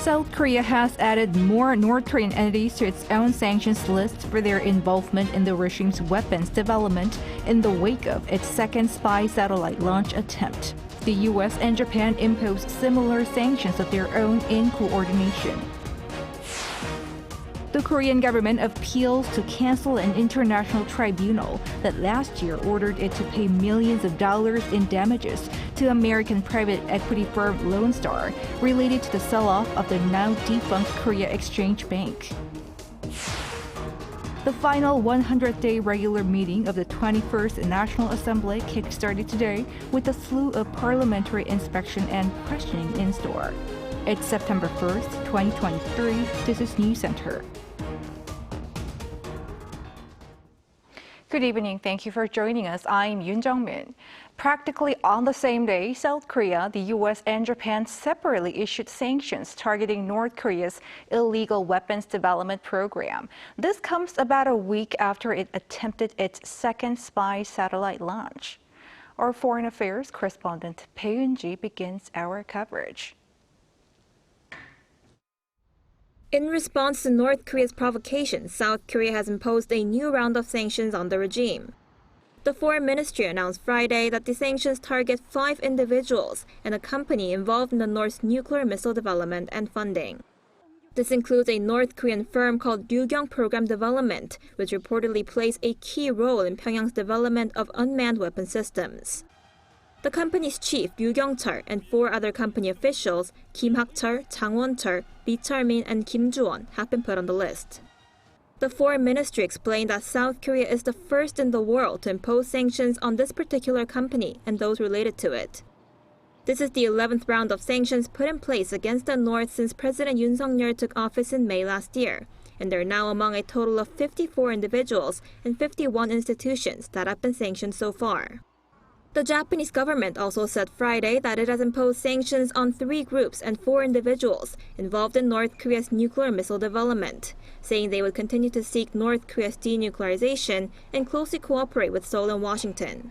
South Korea has added more North Korean entities to its own sanctions list for their involvement in the regime's weapons development in the wake of its second spy satellite launch attempt. The U.S. and Japan imposed similar sanctions of their own in coordination. The Korean government appeals to cancel an international tribunal that last year ordered it to pay millions of dollars in damages to American private equity firm Lone Star related to the sell-off of the now defunct Korea Exchange Bank. The final 100-day regular meeting of the 21st National Assembly kick-started today with a slew of parliamentary inspection and questioning in store. It's September 1st, 2023. This is News Center. Good evening. Thank you for joining us. I'm Yoon Jung-min. Practically on the same day, South Korea, the U.S., and Japan separately issued sanctions targeting North Korea's illegal weapons development program. This comes about a week after it attempted its second spy satellite launch. Our foreign affairs correspondent Bae Eun-ji begins our coverage. In response to North Korea's provocation, South Korea has imposed a new round of sanctions on the regime. The Foreign Ministry announced Friday that the sanctions target 5 individuals and a company involved in the North's nuclear missile development and funding. This includes a North Korean firm called Ryugyong Program Development, which reportedly plays a key role in Pyongyang's development of unmanned weapon systems. The company's chief, Ryu Kyung-chul, and 4 other company officials, Kim Hak-chul, Jang Won-chul, Lee Chul-min, and Kim Ju-won, have been put on the list. The Foreign Ministry explained that South Korea is the first in the world to impose sanctions on this particular company and those related to it. This is the 11th round of sanctions put in place against the North since President Yoon Suk-yeol took office in May last year, and they're now among a total of 54 individuals and 51 institutions that have been sanctioned so far. The Japanese government also said Friday that it has imposed sanctions on 3 groups and 4 individuals involved in North Korea's nuclear missile development, saying they would continue to seek North Korea's denuclearization and closely cooperate with Seoul and Washington.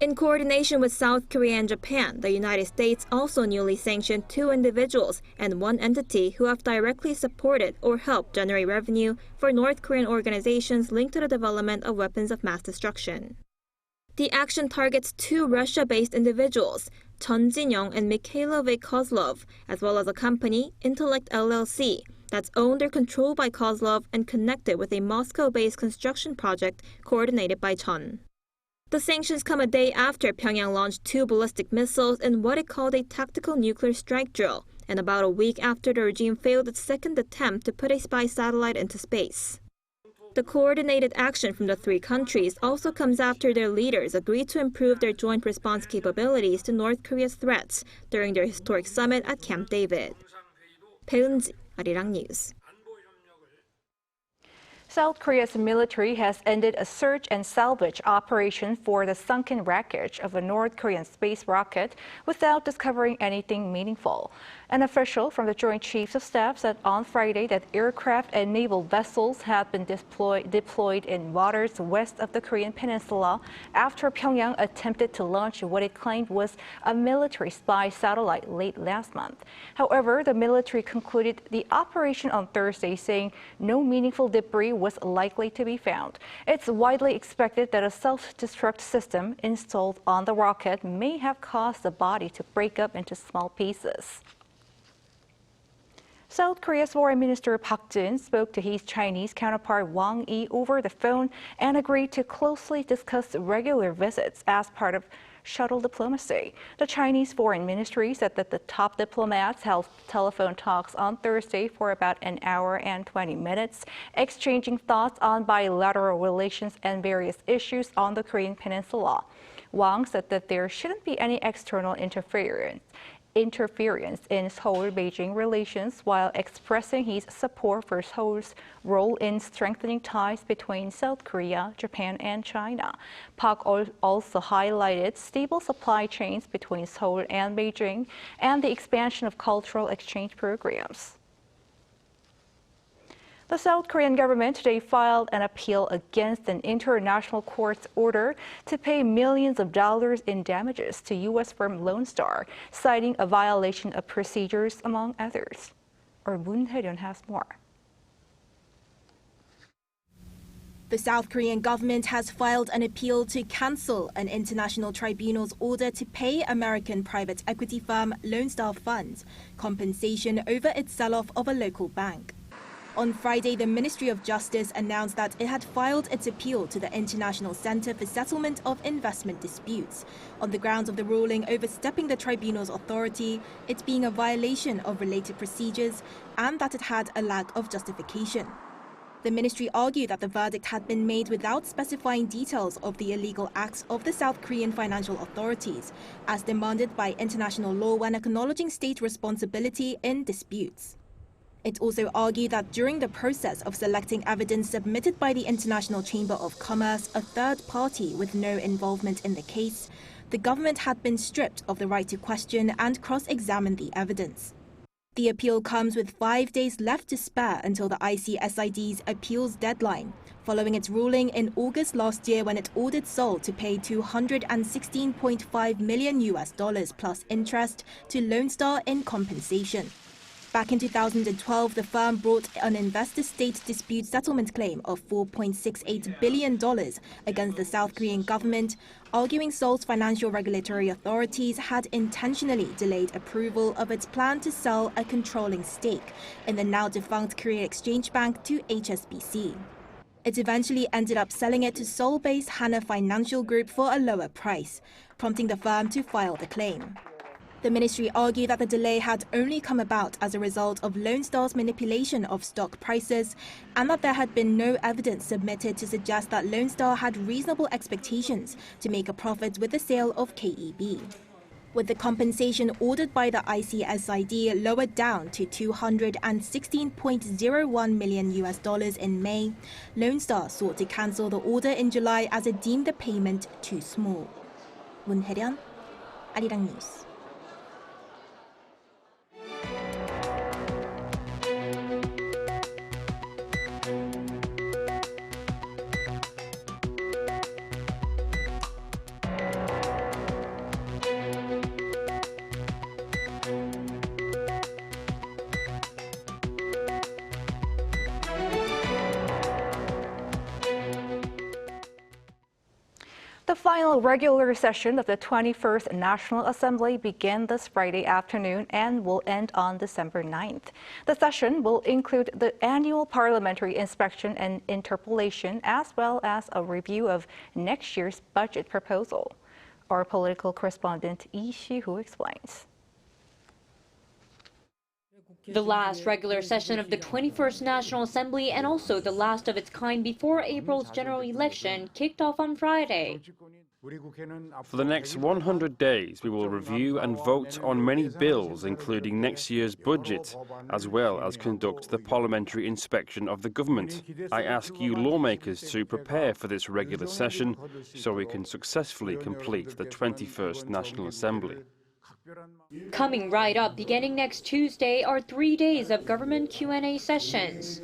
In coordination with South Korea and Japan, the United States also newly sanctioned 2 individuals and 1 entity who have directly supported or helped generate revenue for North Korean organizations linked to the development of weapons of mass destruction. The action targets 2 Russia-based individuals, Chun Jin-young and Mikhailo V. Kozlov, as well as a company, Intellect LLC, that's owned or controlled by Kozlov and connected with a Moscow-based construction project coordinated by Chun. The sanctions come a day after Pyongyang launched 2 ballistic missiles in what it called a tactical nuclear strike drill, and about a week after the regime failed its second attempt to put a spy satellite into space. The coordinated action from the 3 countries also comes after their leaders agreed to improve their joint response capabilities to North Korea's threats during their historic summit at Camp David. Bae Eun-ji, Arirang News. South Korea's military has ended a search and salvage operation for the sunken wreckage of a North Korean space rocket without discovering anything meaningful. An official from the Joint Chiefs of Staff said on Friday that aircraft and naval vessels had been deployed in waters west of the Korean peninsula after Pyongyang attempted to launch what it claimed was a military spy satellite late last month. However, the military concluded the operation on Thursday, saying no meaningful debris was likely to be found. It's widely expected that a self-destruct system installed on the rocket may have caused the body to break up into small pieces. South Korea's Foreign Minister Park Jin spoke to his Chinese counterpart Wang Yi over the phone and agreed to closely discuss regular visits as part of shuttle diplomacy. The Chinese Foreign Ministry said that the top diplomats held telephone talks on Thursday for about an hour and 20 minutes, exchanging thoughts on bilateral relations and various issues on the Korean peninsula. Wang said that there shouldn't be any external interference in Seoul-Beijing relations, while expressing his support for Seoul's role in strengthening ties between South Korea, Japan, and China. Park also highlighted stable supply chains between Seoul and Beijing and the expansion of cultural exchange programs. The South Korean government today filed an appeal against an international court's order to pay millions of dollars in damages to U.S. firm Lone Star, citing a violation of procedures, among others. Our Moon Hae-ryun has more. The South Korean government has filed an appeal to cancel an international tribunal's order to pay American private equity firm Lone Star Funds compensation over its sell-off of a local bank. On Friday, the Ministry of Justice announced that it had filed its appeal to the International Center for Settlement of Investment Disputes on the grounds of the ruling overstepping the tribunal's authority, it being a violation of related procedures, and that it had a lack of justification. The ministry argued that the verdict had been made without specifying details of the illegal acts of the South Korean financial authorities, as demanded by international law when acknowledging state responsibility in disputes. It also argued that during the process of selecting evidence submitted by the International Chamber of Commerce, a third party with no involvement in the case, the government had been stripped of the right to question and cross-examine the evidence. The appeal comes with 5 days left to spare until the ICSID's appeals deadline, following its ruling in August last year when it ordered Seoul to pay $216.5 million plus interest to Lone Star in compensation. Back in 2012, the firm brought an investor-state dispute settlement claim of $4.68 billion against the South Korean government, arguing Seoul's financial regulatory authorities had intentionally delayed approval of its plan to sell a controlling stake in the now-defunct Korea Exchange Bank to HSBC. It eventually ended up selling it to Seoul-based Hana Financial Group for a lower price, prompting the firm to file the claim. The ministry argued that the delay had only come about as a result of Lone Star's manipulation of stock prices and that there had been no evidence submitted to suggest that Lone Star had reasonable expectations to make a profit with the sale of KEB. With the compensation ordered by the ICSID lowered down to $216.01 million in May, Lone Star sought to cancel the order in July as it deemed the payment too small. Moon Hae-ryun, Arirang News. The final regular session of the 21st National Assembly began this Friday afternoon and will end on December 9th. The session will include the annual parliamentary inspection and interpellation, as well as a review of next year's budget proposal. Our political correspondent Lee Si-hoo explains. The last regular session of the 21st National Assembly and also the last of its kind before April's general election kicked off on Friday. For the next 100 days, we will review and vote on many bills, including next year's budget, as well as conduct the parliamentary inspection of the government. I ask you lawmakers to prepare for this regular session so we can successfully complete the 21st National Assembly. Coming right up, beginning next Tuesday, are 3 days of government Q&A sessions.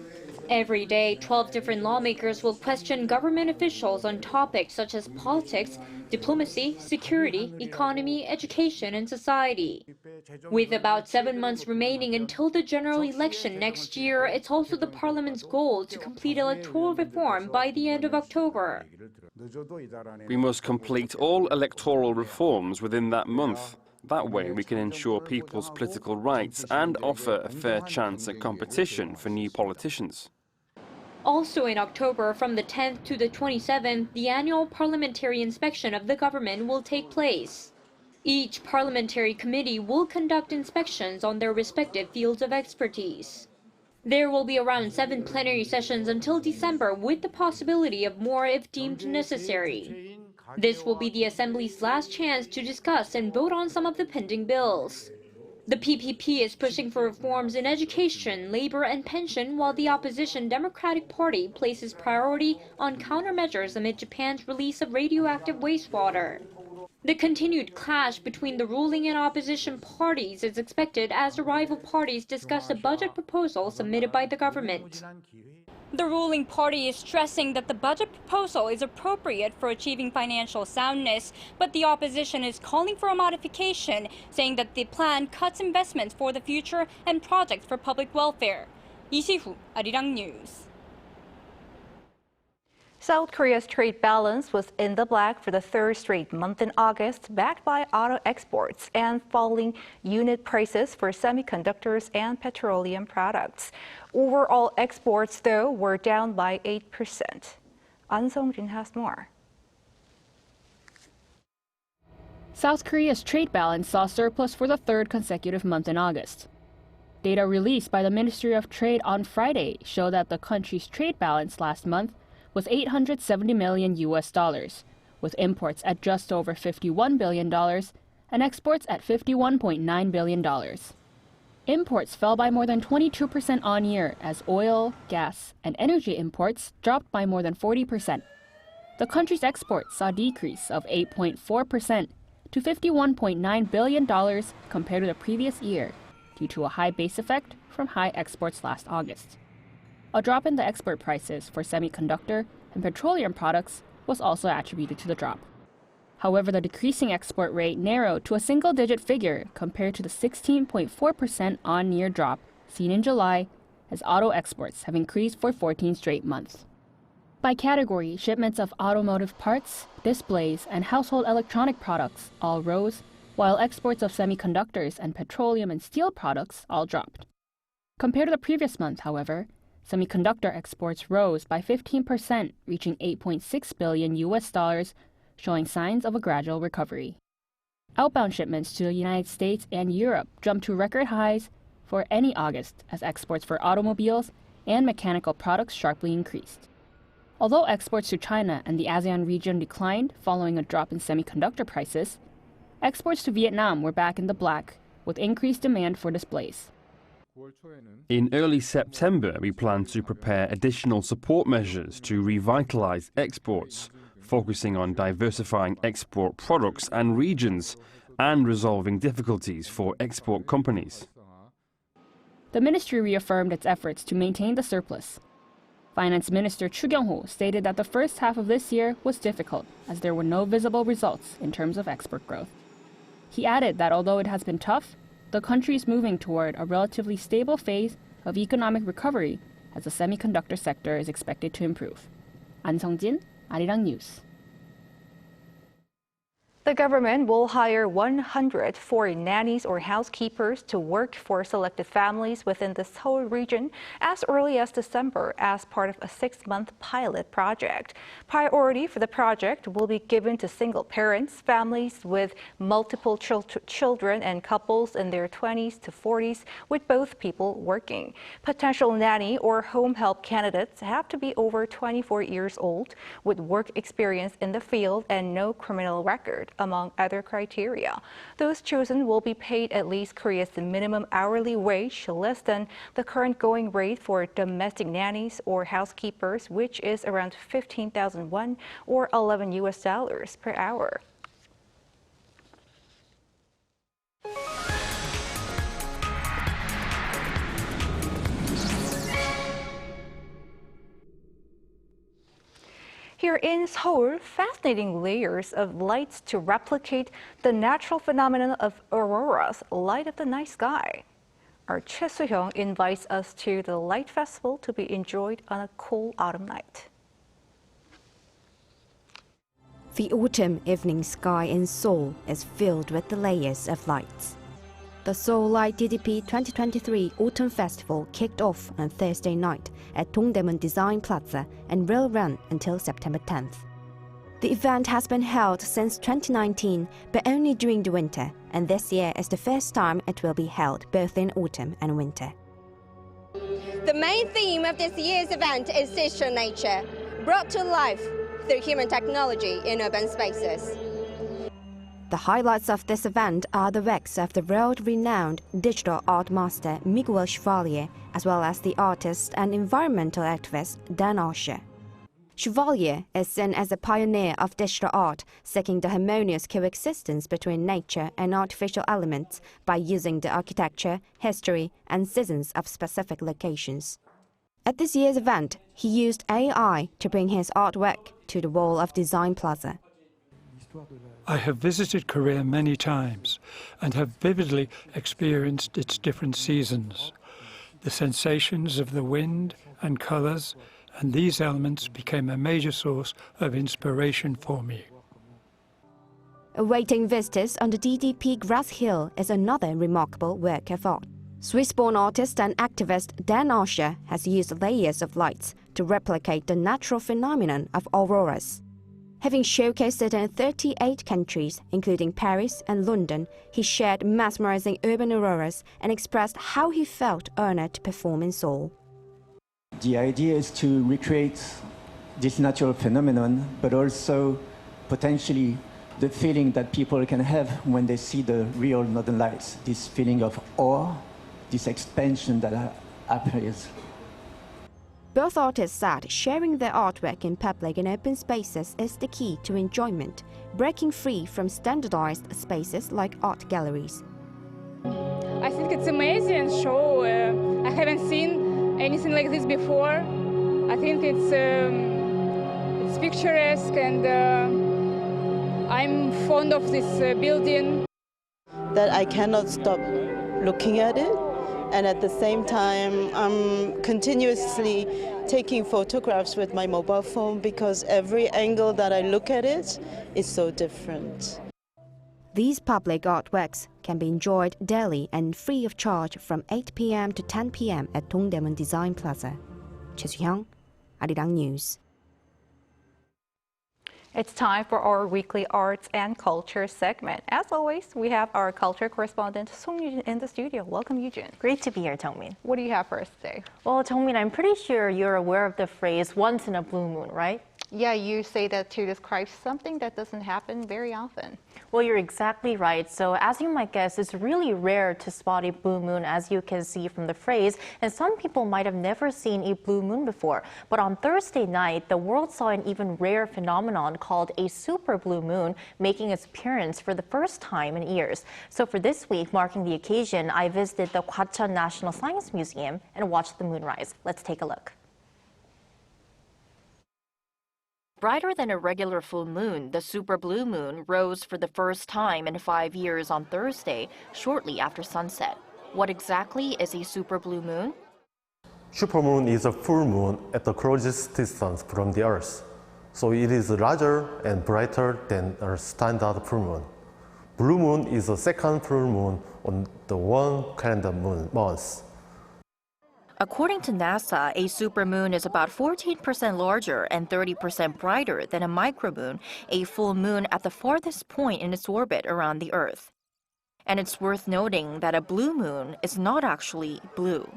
Every day, 12 different lawmakers will question government officials on topics such as politics, diplomacy, security, economy, education, and society. With about 7 months remaining until the general election next year, it's also the parliament's goal to complete electoral reform by the end of October. We must complete all electoral reforms within that month. That way we can ensure people's political rights and offer a fair chance at competition for new politicians. Also in October, from the 10th to the 27th, the annual parliamentary inspection of the government will take place. Each parliamentary committee will conduct inspections on their respective fields of expertise. There will be around 7 plenary sessions until December, with the possibility of more if deemed necessary. This will be the Assembly's last chance to discuss and vote on some of the pending bills. The PPP is pushing for reforms in education, labor, and pension, while the opposition Democratic Party places priority on countermeasures amid Japan's release of radioactive wastewater. The continued clash between the ruling and opposition parties is expected as the rival parties discuss a budget proposal submitted by the government. The ruling party is stressing that the budget proposal is appropriate for achieving financial soundness, but the opposition is calling for a modification, saying that the plan cuts investments for the future and projects for public welfare. 이시후, Arirang News. South Korea's trade balance was in the black for the third straight month in August, backed by auto exports and falling unit prices for semiconductors and petroleum products. Overall exports, though, were down by 8%. An Song-jin has more. South Korea's trade balance saw surplus for the third consecutive month in August. Data released by the Ministry of Trade on Friday show that the country's trade balance last month was $870 million, with imports at just over $51 billion and exports at $51.9 billion. Imports fell by more than 22% on year as oil, gas, and energy imports dropped by more than 40%. The country's exports saw a decrease of 8.4% to $51.9 billion compared to the previous year due to a high base effect from high exports last August. A drop in the export prices for semiconductor and petroleum products was also attributed to the drop. However, the decreasing export rate narrowed to a single-digit figure compared to the 16.4% on-year drop seen in July, as auto exports have increased for 14 straight months. By category, shipments of automotive parts, displays, and household electronic products all rose, while exports of semiconductors and petroleum and steel products all dropped. Compared to the previous month, however, semiconductor exports rose by 15%, reaching $8.6 billion, showing signs of a gradual recovery. Outbound shipments to the United States and Europe jumped to record highs for any August as exports for automobiles and mechanical products sharply increased. Although exports to China and the ASEAN region declined following a drop in semiconductor prices, exports to Vietnam were back in the black, with increased demand for displays. In early September, we plan to prepare additional support measures to revitalize exports, focusing on diversifying export products and regions and resolving difficulties for export companies. The ministry reaffirmed its efforts to maintain the surplus. Finance Minister Chu Kyung-ho stated that the first half of this year was difficult as there were no visible results in terms of export growth. He added that although it has been tough, the country is moving toward a relatively stable phase of economic recovery as the semiconductor sector is expected to improve. An Song-jin, Arirang News. The government will hire 100 foreign nannies or housekeepers to work for selected families within the Seoul region as early as December as part of a 6-month pilot project. Priority for the project will be given to single parents, families with multiple children, and couples in their 20s to 40s with both people working. Potential nanny or home help candidates have to be over 24 years old with work experience in the field and no criminal record, among other criteria. Those chosen will be paid at least Korea's minimum hourly wage, less than the current going rate for domestic nannies or housekeepers, which is around 15,000 won or $11 per hour. Here in Seoul, fascinating layers of lights to replicate the natural phenomenon of auroras light up the night sky. Our Choi Soo-hyung invites us to the light festival to be enjoyed on a cool autumn night. The autumn evening sky in Seoul is filled with the layers of lights. The Seoul Light DDP 2023 Autumn Festival kicked off on Thursday night at Dongdaemun Design Plaza and will run until September 10th. The event has been held since 2019, but only during the winter, and this year is the first time it will be held both in autumn and winter. The main theme of this year's event is digital nature, brought to life through human technology in urban spaces. The highlights of this event are the works of the world-renowned digital art master Miguel Chevalier, as well as the artist and environmental activist Dan Asher. Chevalier is seen as a pioneer of digital art, seeking the harmonious coexistence between nature and artificial elements by using the architecture, history, and seasons of specific locations. At this year's event, He used AI to bring his artwork to the wall of Design Plaza. I have visited Korea many times and have vividly experienced its different seasons. The sensations of the wind and colors and these elements became a major source of inspiration for me. Awaiting visitors on the DDP Grass Hill is another remarkable work of art. Swiss-born artist and activist Dan Asher has used layers of lights to replicate the natural phenomenon of auroras. Having showcased it in 38 countries, including Paris and London, he shared mesmerizing urban auroras and expressed how he felt honored to perform in Seoul. The idea is to recreate this natural phenomenon, but also potentially the feeling that people can have when they see the real northern lights, this feeling of awe, this expansion that appears. Both artists said sharing their artwork in public and open spaces is the key to enjoyment, breaking free from standardized spaces like art galleries. I think it's amazing show. I haven't seen anything like this before. I think it's picturesque, and I'm fond of this building. That I cannot stop looking at it. And at the same time, I'm continuously taking photographs with my mobile phone because every angle that I look at it is so different. These public artworks can be enjoyed daily and free of charge from 8 p.m. to 10 p.m. at Dongdaemun Design Plaza. Choi Soo-hyung, Arirang News. It's time for our weekly arts and culture segment. As always, we have our culture correspondent Song Yujin in the studio. Welcome, Yujin. Great to be here, Tongmin. What do you have for us today? Well, Tongmin, I'm pretty sure you're aware of the phrase once in a blue moon, right? Yeah, you say that to describe something that doesn't happen very often. Well, you're exactly right. So as you might guess, it's really rare to spot a blue moon, as you can see from the phrase, and some people might have never seen a blue moon before. But on Thursday night, the world saw an even rare phenomenon called a super blue moon making its appearance for the first time in years. So for this week, marking the occasion, I visited the Gwacheon National Science Museum and watched the moon rise. Let's take a look. Brighter than a regular full moon, the super blue moon rose for the first time in 5 years on Thursday, shortly after sunset. What exactly is a super blue moon? Supermoon is a full moon at the closest distance from the Earth, so it is larger and brighter than a standard full moon. Blue moon is the second full moon on the one calendar month. According to NASA, a supermoon is about 14% larger and 30% brighter than a micromoon, a full moon at the farthest point in its orbit around the Earth. And it's worth noting that a blue moon is not actually blue.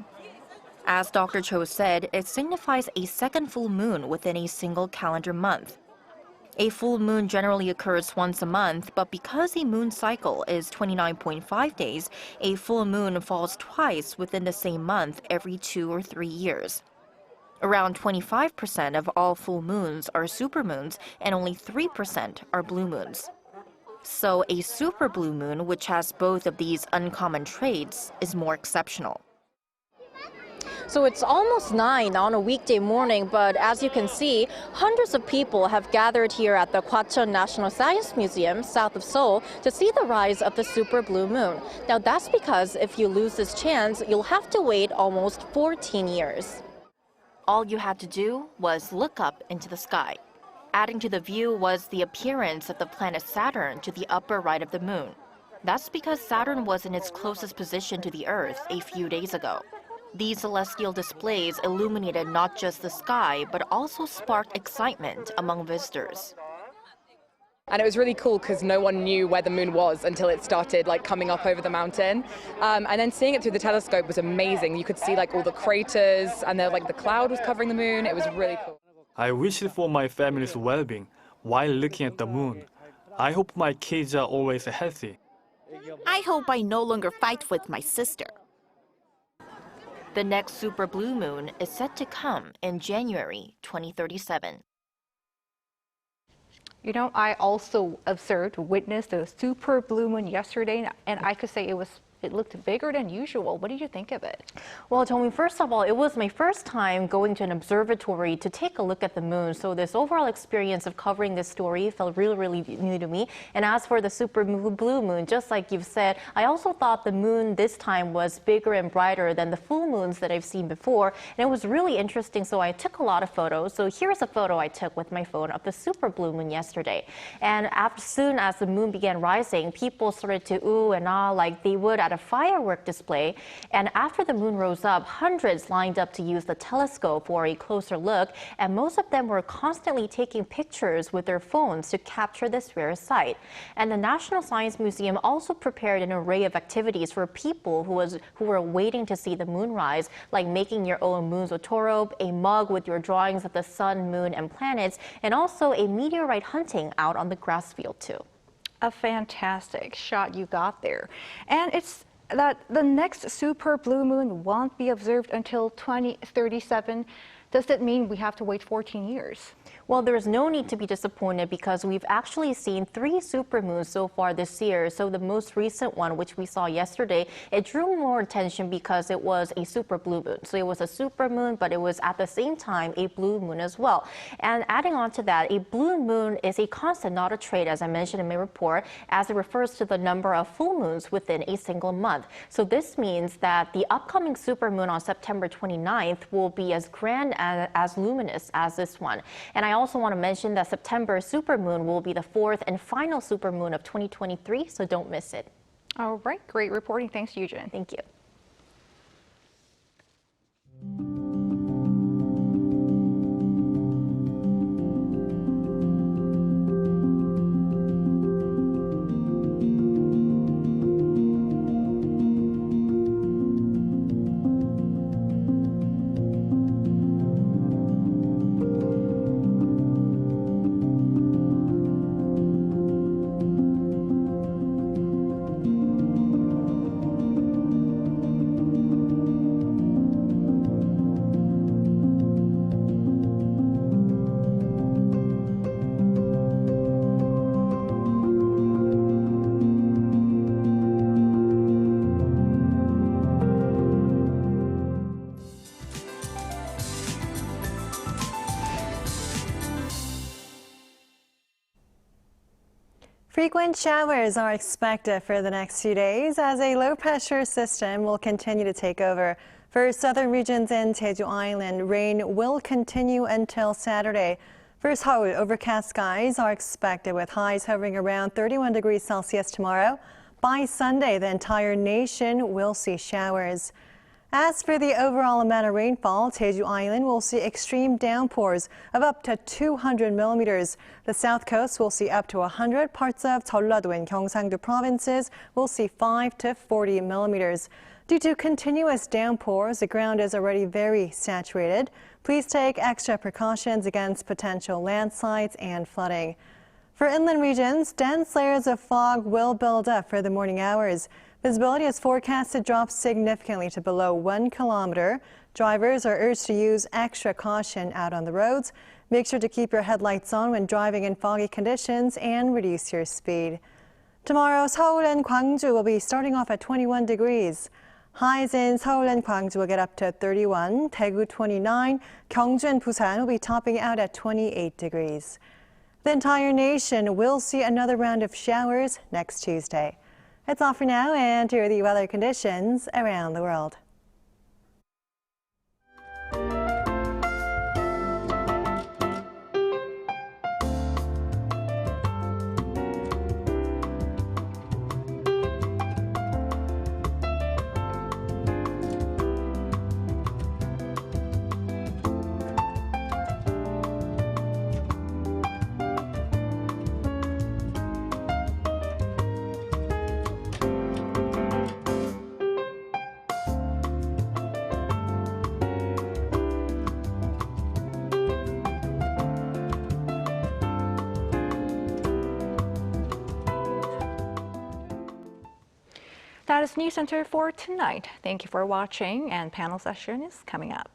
As Dr. Cho said, it signifies a second full moon within a single calendar month. A full moon generally occurs once a month, but because a moon cycle is 29.5 days, a full moon falls twice within the same month every 2 or 3 years. Around 25% of all full moons are supermoons, and only 3% are blue moons. So a super blue moon, which has both of these uncommon traits, is more exceptional. So it's almost 9 on a weekday morning, but as you can see, hundreds of people have gathered here at the Gwacheon National Science Museum, south of Seoul, to see the rise of the super blue moon. Now that's because if you lose this chance, you'll have to wait almost 14 years. All you had to do was look up into the sky. Adding to the view was the appearance of the planet Saturn to the upper right of the moon. That's because Saturn was in its closest position to the Earth a few days ago. These celestial displays illuminated not just the sky, but also sparked excitement among visitors. And it was really cool because no one knew where the moon was until it started coming up over the mountain. And then seeing it through the telescope was amazing. You could see all the craters, and the cloud was covering the moon. It was really cool. I wished for my family's well-being while looking at the moon. I hope my kids are always healthy. I hope I no longer fight with my sister. The next super blue moon is set to come in January 2037. You know, I also witnessed a super blue moon yesterday, and I could say it was it looked bigger than usual. What did you think of it? Well, Jong-mi, first of all, it was my first time going to an observatory to take a look at the moon. So this overall experience of covering this story felt really new to me. And as for the super blue moon, just like you've said, I also thought the moon this time was bigger and brighter than the full moons that I've seen before. And it was really interesting, so I took a lot of photos. So here's a photo I took with my phone of the super blue moon yesterday. And as soon as the moon began rising, people started to ooh and ah like they would at a firework display. And after the moon rose up, hundreds lined up to use the telescope for a closer look, and most of them were constantly taking pictures with their phones to capture this rare sight. And the National Science Museum also prepared an array of activities for people who were waiting to see the moon rise, like making your own moon zotorobe, a mug with your drawings of the sun, moon, and planets, and also a meteorite hunting out on the grass field too. A fantastic shot you got there. And it's that the next super blue moon won't be observed until 2037. Does that mean we have to wait 14 years? Well, there's no need to be disappointed because we've actually seen 3 supermoons so far this year. So the most recent one, which we saw yesterday, it drew more attention because it was a super blue moon. So it was a supermoon, but it was at the same time a blue moon as well. And adding on to that, a blue moon is a constant, not a trait, as I mentioned in my report, as it refers to the number of full moons within a single month. So this means that the upcoming supermoon on September 29th will be as grand and as luminous as this one. And I also want to mention that September supermoon will be the 4th and final supermoon of 2023, so don't miss it. All right, great reporting. Thanks, Yujin. Thank you. Frequent showers are expected for the next few days as a low-pressure system will continue to take over. For southern regions in Jeju Island, rain will continue until Saturday. For Seoul, overcast skies are expected with highs hovering around 31 degrees Celsius tomorrow. By Sunday, the entire nation will see showers. As for the overall amount of rainfall, Jeju Island will see extreme downpours of up to 200 millimeters. The south coast will see up to 100. Parts of Jeollado and Gyeongsang-do provinces will see 5 to 40 millimeters. Due to continuous downpours, the ground is already very saturated. Please take extra precautions against potential landslides and flooding. For inland regions, dense layers of fog will build up for the morning hours. Visibility is forecast to drop significantly to below 1 kilometer. Drivers are urged to use extra caution out on the roads. Make sure to keep your headlights on when driving in foggy conditions and reduce your speed. Tomorrow, Seoul and Gwangju will be starting off at 21 degrees. Highs in Seoul and Gwangju will get up to 31, Daegu 29, Gyeongju and Busan will be topping out at 28 degrees. The entire nation will see another round of showers next Tuesday. That's all for now, and here are the weather conditions around the world. That is News Center for tonight. Thank you for watching, and panel session is coming up.